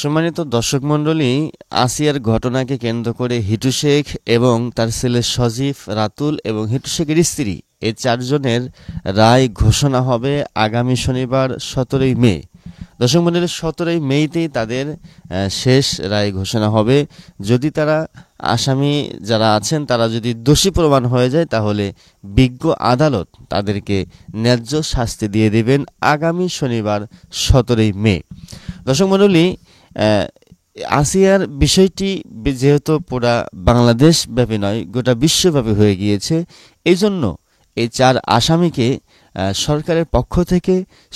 সম্মানিত দর্শক মণ্ডলী, আসিয়ার ঘটনাকে কেন্দ্র করে হিটু শেখ এবং তার ছেলে সজীব, রাতুল এবং হিটু শেখের স্ত্রী এই চারজনের রায় ঘোষণা হবে আগামী শনিবার 17ই মে। দর্শক মণ্ডলী, 17ই মেতেই তাদের শেষ রায় ঘোষণা হবে। যদি তারা আসামি যারা আছেন তারা যদি দোষী প্রমাণ হয়ে যায় তাহলে বিজ্ঞ আদালত তাদেরকে ন্যায্য শাস্তি দিয়ে দেবেন আগামী শনিবার 17ই মে। দর্শক মণ্ডলী, আসিয়ার বিষয়টি যেহেতু পুরা বাংলাদেশ ব্যাপী নয়, গোটা বিশ্বব্যাপী হয়ে গিয়েছে, এই জন্য এই চার আসামিকে সরকারের পক্ষ থেকে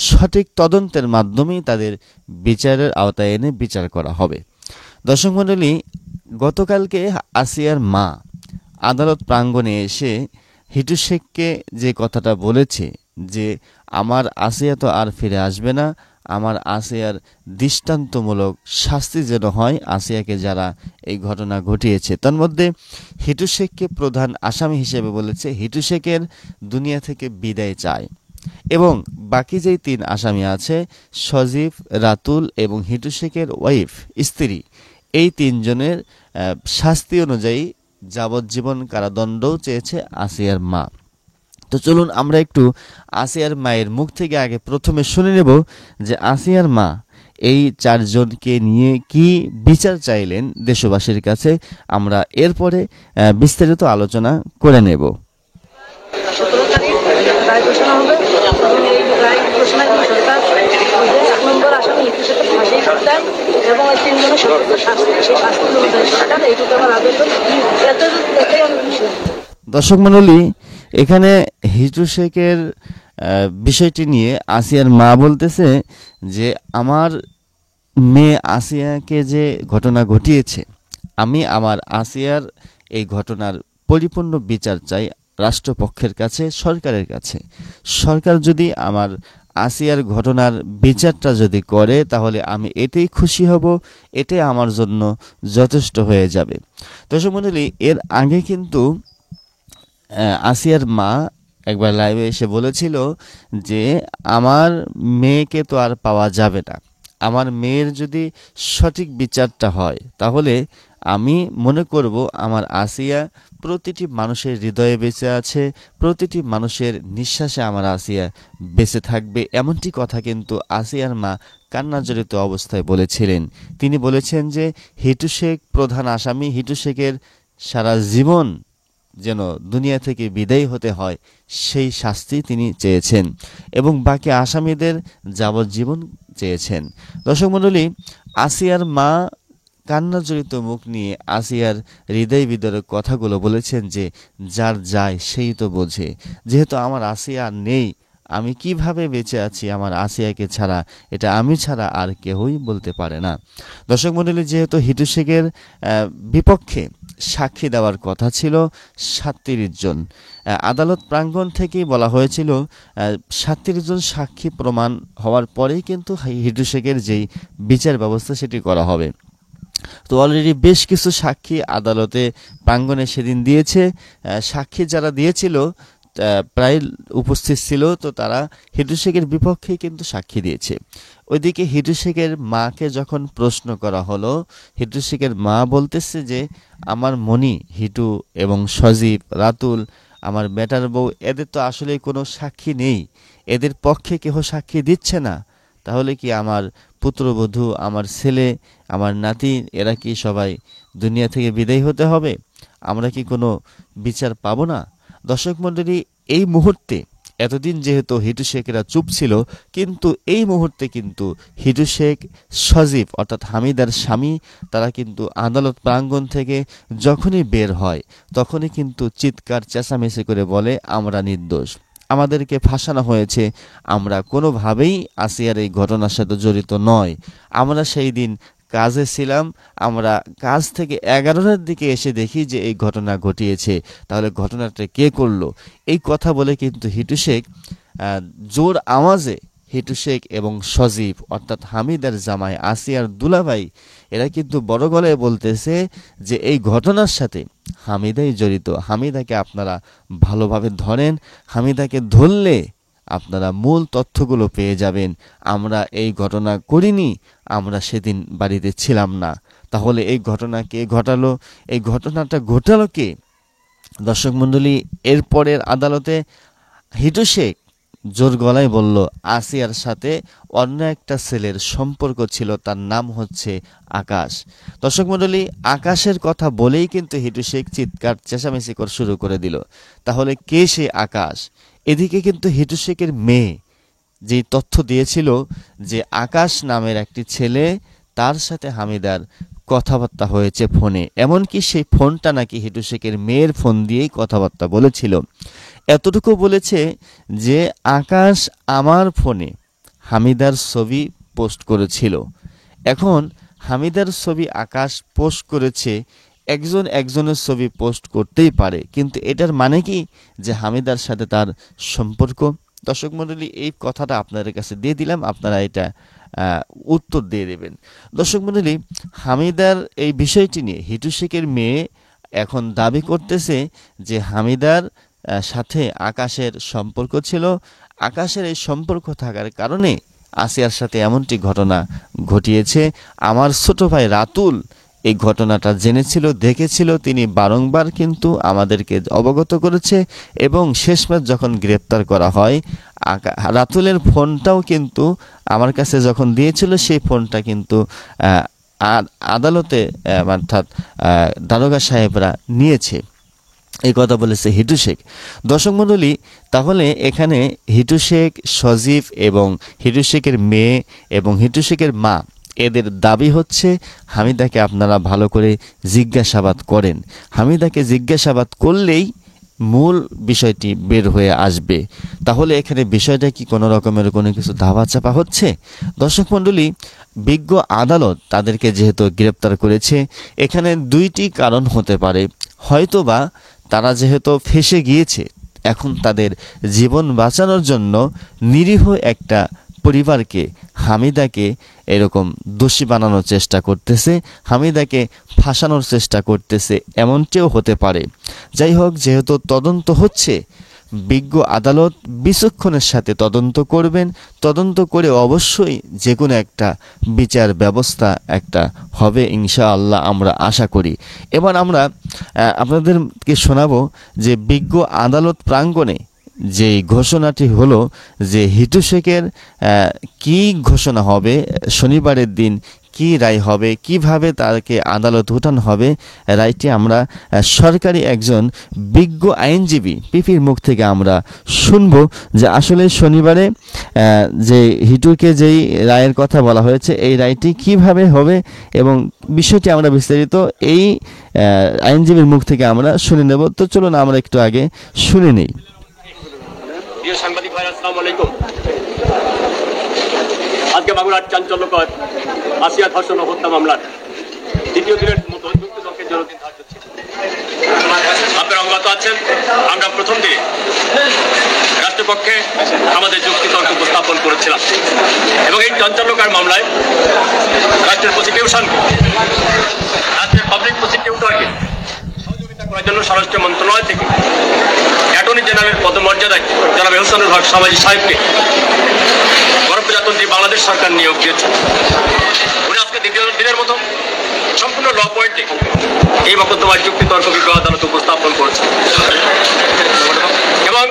সঠিক তদন্তের মাধ্যমেই তাদের বিচারের আওতায় এনে বিচার করা হবে। দর্শক মণ্ডলী, গতকালকে আসিয়ার মা আদালত প্রাঙ্গণে এসে হিটু শেখকে যে কথাটা বলেছে যে আমার আসিয়া তো আর ফিরে আসবে না, আমার আসিয়ার দৃষ্টান্তমূলক শাস্তি যেন হয় আসিয়াকে যারা এই ঘটনা ঘটিয়েছে। তার মধ্যে হিটু শেখকে প্রধান আসামি হিসেবে বলেছে হিটু শেখের দুনিয়া থেকে বিদায় চায় এবং বাকি যেই তিন আসামি আছে সজীব, রাতুল এবং হিটু শেখের ওয়াইফ স্ত্রী, এই তিনজনের শাস্তি অনুযায়ী যাবজ্জীবন কারাদণ্ডও চেয়েছে আসিয়ার মা। তো চলুন আমরা একটু আসিয়ার মায়ের মুখ থেকে আগে প্রথমে শুনে নেব যে আসিয়ার মা এই চারজনকে নিয়ে কি বিচার চাইলেন দেশবাসীর কাছে। আমরা এরপরে বিস্তারিত আলোচনা করে নেব। 17 তারিখ রায় ঘোষণা হবে এবং এই রায় ঘোষণায় সরকার এক নম্বর আসামি হিটু শেখকে ফাঁসি দেয় এবং ওই তিনজনের সর্বোচ্চ শাস্তি, সেই শাস্তি অনুযায়ী সরকার এইটুকু আমার আবেদন। এটাই আমি খুশি। দর্শক মণ্ডলী, এখানে হিটু শেখের বিষয়টি নিয়ে আসিয়ার মা বলতেছে যে আমার মেয়ে আসিয়াকে যে ঘটনা ঘটিয়েছে, আমি আমার আসিয়ার এই ঘটনার পরিপূর্ণ বিচার চাই রাষ্ট্রপক্ষের কাছে, সরকারের কাছে। সরকার যদি আমার আসিয়ার ঘটনার বিচারটা যদি করে তাহলে আমি এতেই খুশি হব, এটাই আমার জন্য যথেষ্ট হয়ে যাবে। দর্শক মণ্ডলী, এর আগে কিন্তু আসিয়ার মা একবার লাইভে এসে বলেছিল যে আমার মেয়েকে তো আর পাওয়া যাবে না, আমার মেয়ের যদি সঠিক বিচারটা হয় তাহলে আমি মনে করব আমার আসিয়া প্রতিটি মানুষের হৃদয়ে বেঁচে আছে, প্রতিটি মানুষের নিঃশ্বাসে আমার আসিয়া বেঁচে থাকবে। এমনটি কথা কিন্তু আসিয়ার মা কান্নাজড়িত অবস্থায় বলেছিলেন। তিনি বলেছেন যে হিটু শেখ প্রধান আসামি, হিটু শেখের সারা জীবন যেন দুনিয়া থেকে বিদায় হতে হয় সেই শাস্তি তিনি চেয়েছেন এবং বাকি আসামিদের যাবজ্জীবন চেয়েছেন। দর্শক মণ্ডলী, আসিয়ার মা কান্নাজড়িত মুখ নিয়ে আসিয়ার হৃদয় বিদারক কথাগুলো বলেছেন যে যার যায় সেই তো বোঝে, যেহেতু আমার আসিয়া নেই, আমি কিভাবে বেঁচে আছি আমার আসিয়াকে ছাড়া, এটা আমি ছাড়া আর কেউই বলতে পারে না। দর্শক মণ্ডলী, যেহেতু হিটু শেখের বিপক্ষে সাক্ষী দেওয়ার কথা ছিল 37 জন, আদালত প্রাঙ্গণ থেকেই বলা হয়েছিল 37 জন সাক্ষী প্রমাণ হওয়ার পরেই কিন্তু হিটু শেখের যেই বিচার ব্যবস্থা সেটি করা হবে। তো অলরেডি বেশ কিছু সাক্ষী আদালতে প্রাঙ্গণে সেদিন দিয়েছে। সাক্ষী যারা দিয়েছিল প্রায় উপস্থিত ছিল, তো তারা হিটু শেখের বিপক্ষে কিন্তু সাক্ষী দিয়েছে। ওইদিকে হিটু শেখের মাকে যখন প্রশ্ন করা হলো, হিটু শেখের মা বলতেছে যে আমার মনি হিটু এবং সজীব, রাতুল, আমার বেটার বউ, এদের তো আসলে কোনো সাক্ষী নেই, এদের পক্ষে কেহ সাক্ষী দিচ্ছে না, তাহলে কি আমার পুত্রবধূ, আমার ছেলে, আমার নাতি, এরা কি সবাই দুনিয়া থেকে বিদায় হতে হবে? আমরা কি কোনো বিচার পাবো না? দর্শক মণ্ডলী, এই মুহূর্তে এতদিন যেহেতু হিটু শেখেরা চুপ ছিল, কিন্তু এই মুহূর্তে কিন্তু হিটু শেখ, সজীব অর্থাৎ হামিদার স্বামী, তারা কিন্তু আদালত প্রাঙ্গণ থেকে যখনই বের হয় তখনই কিন্তু চিৎকার চেঁচামেচি করে বলে আমরা নির্দোষ, আমাদেরকে ফাঁসানো হয়েছে, আমরা কোনোভাবেই আসিয়ার এই ঘটনার সাথে জড়িত নয়, আমরা সেই দিন কাজে ছিলাম, আমরা কাজ থেকে 11টার দিকে এসে দেখি যে এই ঘটনা ঘটিয়েছে, তাহলে ঘটনাটা কে করলো? এই কথা বলে কিন্তু হিটু শেখ জোর আওয়াজে, হিটু শেখ এবং সজীব অর্থাৎ হামিদার জামাই আসিয়ার দুলাভাই, এরা কিন্তু বড় গলায় বলতেছে যে এই ঘটনার সাথে হামিদাই জড়িত, হামিদাকে আপনারা ভালোভাবে ধরেন, হামিদাকে ধরলে আপনারা মূল তথ্যগুলো পেয়ে যাবেন। আমরা এই ঘটনা করিনি, আমরা সেদিন বাড়িতে ছিলাম না। তাহলে এই ঘটনা কে ঘটালো? এই ঘটনাটা ঘটালো কে? দর্শক মণ্ডলী, এরপরের আদালতে হিটু শেখ জোর গলায় বলল আসিয়ার সাথে অন্য একটা ছেলের সম্পর্ক ছিল, তার নাম হচ্ছে আকাশ। দর্শক মণ্ডলী, আকাশের কথা বলেই কিন্তু হিটু শেখ চিৎকার চেঁচামেচি করে শুরু করে দিল। তাহলে কে সে আকাশ? এদিকে কিন্তু হিটু শেখের মেয়ে যেই তথ্য দিয়েছিল যে আকাশ নামের একটি ছেলে, তার সাথে হামিদার কথাবার্তা হয়েছে ফোনে, এমনকি সেই ফোনটা নাকি হিটু শেখের মেয়ের ফোন দিয়েই কথাবার্তা বলেছিল। এতটুকু বলেছে যে আকাশ আমার ফোনে হামিদার ছবি পোস্ট করেছিল। এখন হামিদার ছবি আকাশ পোস্ট করেছে, একজন একজনের ছবি পোস্ট করতেই পারে, কিন্তু এটার মানে কি যে হামিদার সাথে তার সম্পর্ক? দর্শক মণ্ডলী, এই কথাটা আপনাদের কাছে দিয়ে দিলাম, আপনারা এটা উত্তর দিয়ে দেবেন। দর্শক মণ্ডলী, হামিদার এই বিষয়টি নিয়ে হিটু শেখের মেয়ে এখন দাবি করতেছে যে হামিদার সাথে আকাশের সম্পর্ক ছিল। আকাশের এই সম্পর্ক থাকার কারণে আসিয়ার সাথে এমনটি ঘটনা ঘটিয়েছে। আমার ছোট ভাই রাতুল এই ঘটনাটা জেনেছিল, দেখেছিল, তিনি বারংবার কিন্তু আমাদেরকে অবগত করেছে এবং শেষমেশ যখন গ্রেপ্তার করা হয়, রাতুলের ফোনটাও কিন্তু আমার কাছে যখন দিয়েছিল, সেই ফোনটা কিন্তু আদালতে অর্থাৎ দারোগা সাহেবরা নিয়েছে। এই কথা বলেছে হিটু শেখ। দর্শক মণ্ডলী, তাহলে এখানে হিটু শেখ, সজীব এবং হিটু শেখের মেয়ে এবং হিটু শেখের মা, এদের দাবি হচ্ছে হামিদাকে আপনারা ভালো করে জিজ্ঞাসাবাদ করেন। হামিদাকে জিজ্ঞাসাবাদ করলেই মূল বিষয়টি বের হয়ে আসবে। তাহলে এখানে বিষয়টা কি কোনো রকমের কোনো কিছু ধামাচাপা হচ্ছে? দর্শক মণ্ডলী, বিজ্ঞ আদালত তাদেরকে যেহেতু গ্রেপ্তার করেছে, এখানে দুইটি কারণ হতে পারে। হয়তোবা তারা যেহেতু ফেঁসে গিয়েছে, এখন তাদের জীবন বাঁচানোর জন্য নিরীহ একটা পরিবারকে, হামিদাকে এরকম দোষী বানানোর চেষ্টা করতেছে, হামিদাকে ফাঁসানোর চেষ্টা করতেছে, এমনটিও হতে পারে। যাই হোক, যেহেতু তদন্ত হচ্ছে, বিজ্ঞ আদালত বিচক্ষণের সাথে তদন্ত করবেন। তদন্ত করে অবশ্যই যে কোনো একটা বিচার ব্যবস্থা একটা হবে ইনশাআল্লাহ, আমরা আশা করি। এবার আমরা আপনাদেরকে শোনাবো যে বিজ্ঞ আদালত প্রাঙ্গণে যে ঘোষণাটি হলো যে হিটু শেখের কি ঘোষণা হবে, শনিবারের দিন কি রায় হবে, কিভাবে তাকে আদালত উঠানো হবে, রায়টি আমরা সরকারি একজন বিজ্ঞ আইনজীবী পিপির মুখ থেকে আমরা শুনব যে আসলে শনিবারে যে হিটুকে যেই রায়ের কথা বলা হয়েছে, এই রায়টি কিভাবে হবে এবং বিষয়টি আমরা বিস্তারিত এই আইনজীবীর মুখ থেকে আমরা শুনে নেব। তো চলুন আমরা একটু আগে শুনে নেই। সাংবাদিক ভাই, আসসালামু আলাইকুম। আজকে মাগুরার চাঞ্চল্যকর আসিয়া ধর্ষণ ও হত্যা মামলার দ্বিতীয় দিনের মতো যুক্তিতর্কের জন্য দিন ধার্য ছিল। আপনারা অবগত আছেন, আমরা প্রথম দিনে রাষ্ট্রপক্ষে আমাদের যুক্তিতর্ক উপস্থাপন করেছিলাম এবং এই চাঞ্চল্যকর মামলায় রাষ্ট্রের প্রসিকিউশনকে, রাষ্ট্রের পাবলিক প্রসিকিউটরকে সহযোগিতা করার জন্য স্বরাষ্ট্র মন্ত্রণালয় থেকে অ্যাটর্নি জেনারেলের পদমর্যাদায় জনাব এহসানুল হক সামাজিক সাহেবকে গণপ্রজাতন্ত্রী বাংলাদেশ সরকার নিয়োগ দিয়েছে। উনি আজকে দ্বিতীয় দিনের মতো সম্পূর্ণ ল পয়েন্টে এই মকদ্দমার যুক্তিতর্ক বিজ্ঞ আদালত উপস্থাপন করেছে এবং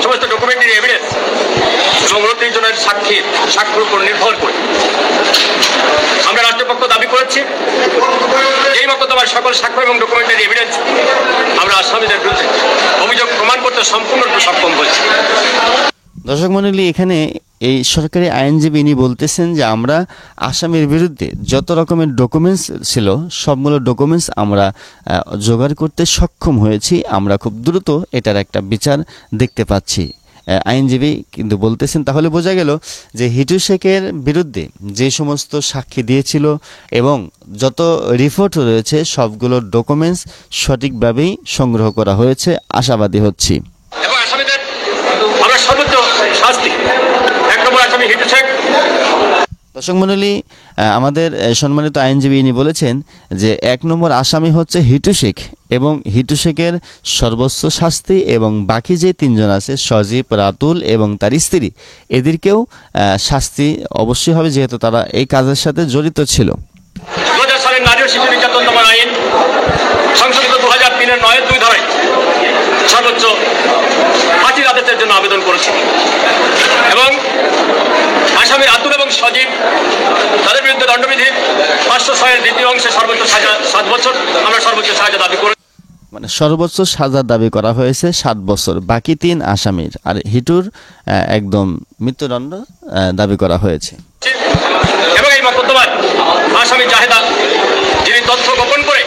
সমস্ত ডকুমেন্টারি এভিডেন্স এবং 29 জনের সাক্ষীর উপর নির্ভর করে আমরা রাষ্ট্রপক্ষ দাবি করেছি এই মকদ্দমার সকল সাক্ষ্য এবং ডকুমেন্টারি এভিডেন্স আমরা আসামিদের বিরুদ্ধে অভিযোগ প্রমাণ করতে সম্পূর্ণরূপে সক্ষম হয়েছি। দর্শক মণ্ডলী, এখানে এই সরকারি আইনজীবী ইনি বলতেছেন যে আমরা আসামির বিরুদ্ধে যত রকমের ডকুমেন্টস ছিল সবগুলো ডকুমেন্টস আমরা জোগাড় করতে সক্ষম হয়েছি, আমরা খুব দ্রুত এটার একটা বিচার দেখতে পাচ্ছি। আইনজীবী কিন্তু বলতেছেন, তাহলে বোঝা গেল যে হিটু শেখের বিরুদ্ধে যে সমস্ত সাক্ষী দিয়েছিল এবং যত রিপোর্ট রয়েছে সবগুলো ডকুমেন্টস সঠিকভাবেই সংগ্রহ করা হয়েছে, আশাবাদী হচ্ছি। এবং আসামিদের আমরা সর্বোচ্চ শাস্তি, এক নম্বর আসামি হিটু শেখ। দর্শক মণ্ডলী, আমাদের সম্মানিত আইনজীবী ইনি বলেছেন যে 1 নম্বর আসামি হচ্ছে হিটু শেখ এবং হিটু শেখের সর্বোচ্চ শাস্তি এবং বাকি যে 3 জন আছে সজীব, রাতুল এবং তার স্ত্রী, এদেরকেও শাস্তি অবশ্যই হবে যেহেতু তারা এই কাজের সাথে জড়িত ছিল। 2000 সালের নারী ও শিশু নির্যাতন দমন আইন সংশোধিত 2003-এর 9-2 ধারায় সর্বোচ্চ ফাঁসির আদেশের জন্য আবেদন করেছি এবং আসামি রাতুল এবং সজীব তাদের বিরুদ্ধে দণ্ডবিধির 506-এর দ্বিতীয় অংশে সর্বোচ্চ সাজা 7 বছর আমরা সর্বোচ্চ সাজা দাবি করেছি। মানে সর্বোচ্চ সাজা দাবি করা হয়েছে 7 বছর, বাকি 3 আসামির, আর হিটুর একদম মৃত্যুদণ্ড দাবি করা হয়েছে। এবং এই মোকদ্দমায় আসামি জাহেদা যিনি তথ্য গোপন করে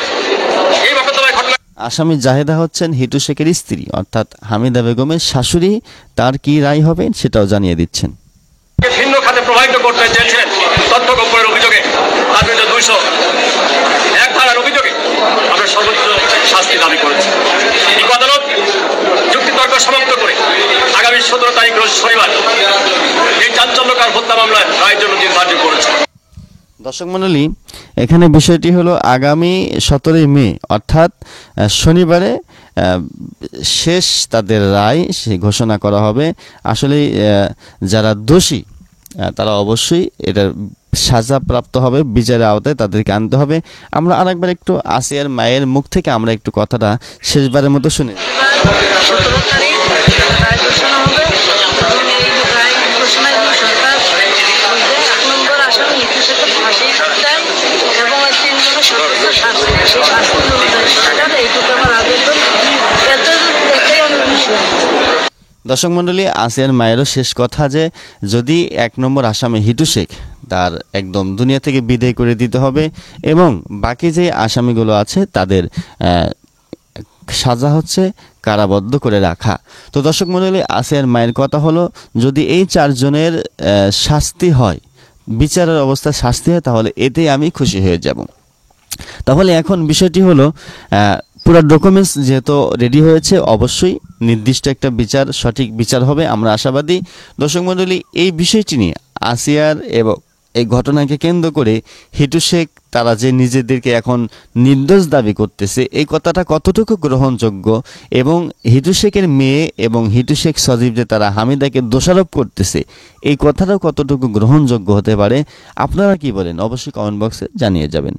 এই মোকদ্দমায় ঘটনা আসামি জাহেদা হচ্ছেন হিটু শেখের স্ত্রী অর্থাৎ হামিদা বেগমের শাশুড়ি। তার কি রায় হবে সেটাও জানিয়ে দিচ্ছেন। ভিন্ন খাতে প্রভাবিত করতে চেয়েছিলেন তথ্য গোপনের অভিযোগে তার বিরুদ্ধে 201 ধারার অভিযোগে আমরা সর্বোচ্চ শাস্তি দাবি করেছি। এই আদালত যুক্তিতর্ক সমাপ্ত করে আগামী 17 তারিখ রোজ শনিবার এই চাঞ্চল্যকর হত্যা মামলায় রায়ের জন্য দিন ধার্য করেছে। দর্শক মণ্ডলী, এখানে বিষয়টি হলো আগামী 17 মে অর্থাৎ শনিবারে শেষ তাদের রায় সে ঘোষণা করা হবে। আসলে যারা দোষী তারা অবশ্যই এটার সাজা প্রাপ্ত হবে, বিচারের আওতায় তাদেরকে আনতে হবে। আমরা আরেকবার একটু আসিয়ার মায়ের মুখ থেকে আমরা একটু কথাটা শেষবারের মতো শুনি। 17 তারিখ রায় ঘোষণা হবে এবং এই রায় ঘোষণায় সরকার 1 নম্বর আসামি হিটু শেখের ফাঁসি দেয় এবং 3 জনের সর্বোচ্চ শাস্তি, সেই শাস্তি অনুযায়ী সরকার এইটুকু আমার আবেদন। এটাই আমি বিষয়। দর্শক মণ্ডলী, আসিয়ার মায়েরও শেষ কথা যে যদি 1 নম্বর আসামি হিটু শেখ তার একদম দুনিয়া থেকে বিদায় করে দিতে হবে এবং বাকি যে আসামিগুলো আছে তাদের সাজা হচ্ছে কারাবদ্ধ করে রাখা। তো দর্শক মণ্ডলী, আসিয়ার মায়ের কথা হলো যদি এই 4 জনের শাস্তি হয়, বিচারের অবস্থায় শাস্তি হয়, তাহলে এতেই আমি খুশি হয়ে যাব। তাহলে এখন বিষয়টি হলো পুরো ডকুমেন্টস যেহেতু রেডি হয়েছে, অবশ্যই নির্দিষ্ট একটা বিচার, সঠিক বিচার হবে, আমরা আশাবাদী। দর্শক মণ্ডলী, এই বিষয়টি নিয়ে আসিয়ার এবং এই ঘটনাকে কেন্দ্র করে হিটু শেখ তারা যে নিজেদেরকে এখন নির্দোষ দাবি করতেছে, এই কথাটা কতটুকু গ্রহণযোগ্য এবং হিটু শেখের মেয়ে এবং হিটু শেখ সজীব যে তারা হামিদাকে দোষারোপ করতেছে, এই কথাটাও কতটুকু গ্রহণযোগ্য হতে পারে, আপনারা কি বলেন অবশ্যই কমেন্ট বক্সে জানিয়ে যাবেন।